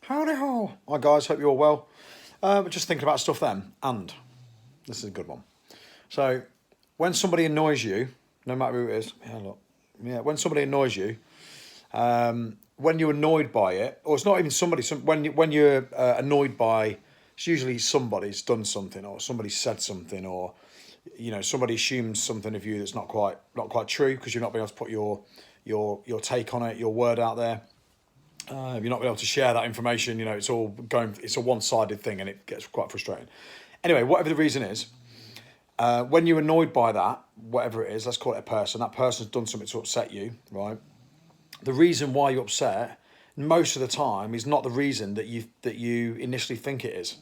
Howdy ho. Hi guys, hope you're all well. Just thinking about stuff then, and this is a good one. So, when somebody annoys you, no matter who it is, when somebody annoys you, when you're annoyed by it, or it's not even somebody, when you're annoyed by, it's usually somebody's done something, or somebody said something, or somebody assumes something of you that's not quite true because you've not been able to put your take on it, your word out there. You're not able to share that information. It's all going. It's a one-sided thing, and it gets quite frustrating. Anyway, whatever the reason is, when you're annoyed by that, whatever it is, let's call it a person. That person's done something to upset you, right? The reason why you're upset, most of the time, is not the reason that you initially think it is,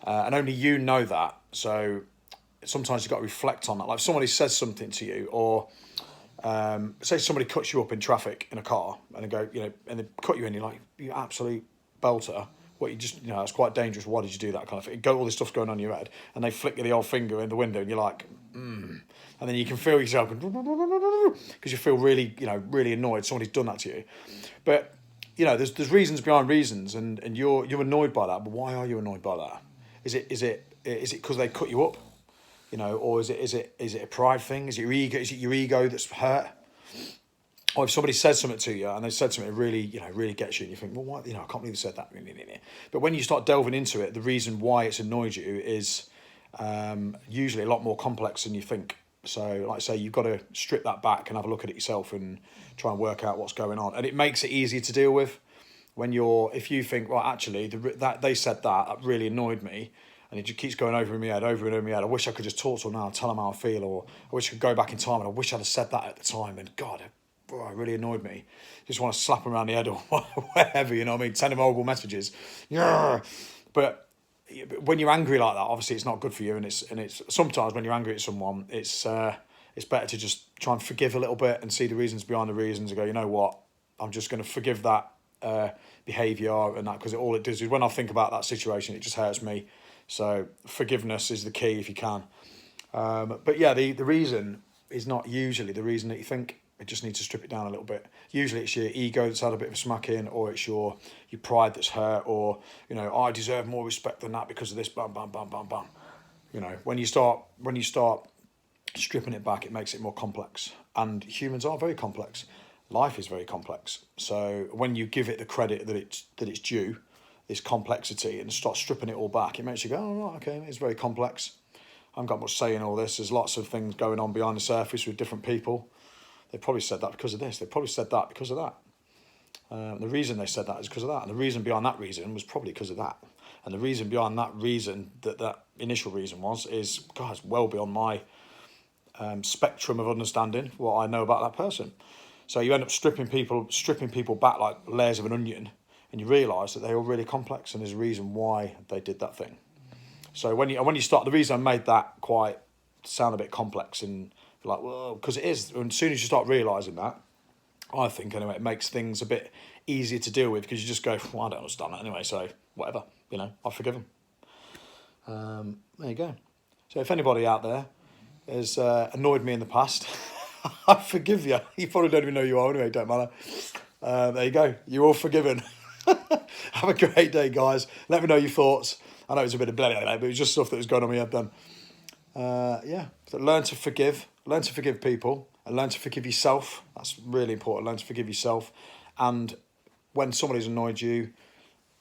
and only you know that. So sometimes you've got to reflect on that. Like if somebody says something to you, or say somebody cuts you up in traffic in a car, and and they cut you in, you're like, you absolute belter. What, you just, it's quite dangerous. Why did you do that kind of thing? All this stuff's going on in your head, and they flick you the old finger in the window, and you're like, and then you can feel yourself because you feel really, really annoyed. Somebody's done that to you, but there's reasons behind reasons, and you're annoyed by that. But why are you annoyed by that? Is it because they cut you up? Or is it a pride thing? Is it your ego? Is it your ego that's hurt? Or if somebody says something to you and they said something that really gets you, and you think, well, why? I can't believe they said that. But when you start delving into it, the reason why it's annoyed you is usually a lot more complex than you think. So, like I say, you've got to strip that back and have a look at it yourself and try and work out what's going on. And it makes it easier to deal with if you think, well, actually, that they said that really annoyed me. And it just keeps going over in my head, over and over in my head. I wish I could just talk to them now and tell them how I feel, or I wish I could go back in time and I wish I'd have said that at the time. And God, it really annoyed me. Just want to slap them around the head or whatever, send them horrible messages. Yeah. But when you're angry like that, obviously it's not good for you. And it's sometimes when you're angry at someone, it's better to just try and forgive a little bit and see the reasons behind the reasons and go, you know what, I'm just going to forgive that behaviour and that, because all it does is when I think about that situation, it just hurts me. So forgiveness is the key if you can. But yeah, the reason is not usually the reason that you think. It just needs to strip it down a little bit. Usually it's your ego that's had a bit of a smack in, or it's your pride that's hurt, or, I deserve more respect than that because of this, bam, bam, bam, bam, bam. When you start stripping it back, it makes it more complex. And humans are very complex. Life is very complex. So when you give it the credit that it's due, this complexity, and start stripping it all back, it makes you go, oh, right, okay, it's very complex. I haven't got much say in all this. There's lots of things going on behind the surface with different people. They probably said that because of this. They probably said that because of that. The reason they said that is because of that. And the reason behind that reason was probably because of that. And the reason behind that reason, that initial reason is, God, it's well beyond my spectrum of understanding what I know about that person. So you end up stripping people back like layers of an onion, and you realise that they're all really complex, and there's a reason why they did that thing. So when you start, the reason I made that quite sound a bit complex and like, well, because it is. And as soon as you start realising that, I think anyway, it makes things a bit easier to deal with, because you just go, well, I don't understand that anyway, so whatever, I forgive them. There you go. So if anybody out there has annoyed me in the past, I forgive you. You probably don't even know who you are anyway, don't matter. There you go. You're all forgiven. Have a great day, guys. Let me know your thoughts. I know it's a bit of blah, blah, blah, but it was just stuff that was going on in my head then. So learn to forgive people, and learn to forgive yourself. That's really important. Learn to forgive yourself. And when somebody's annoyed you,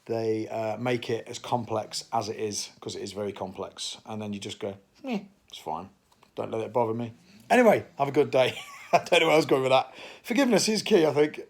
they make it as complex as it is, because it is very complex. And then you just go, it's fine. Don't let it bother me. Anyway, have a good day. I don't know where I was going with that. Forgiveness is key, I think.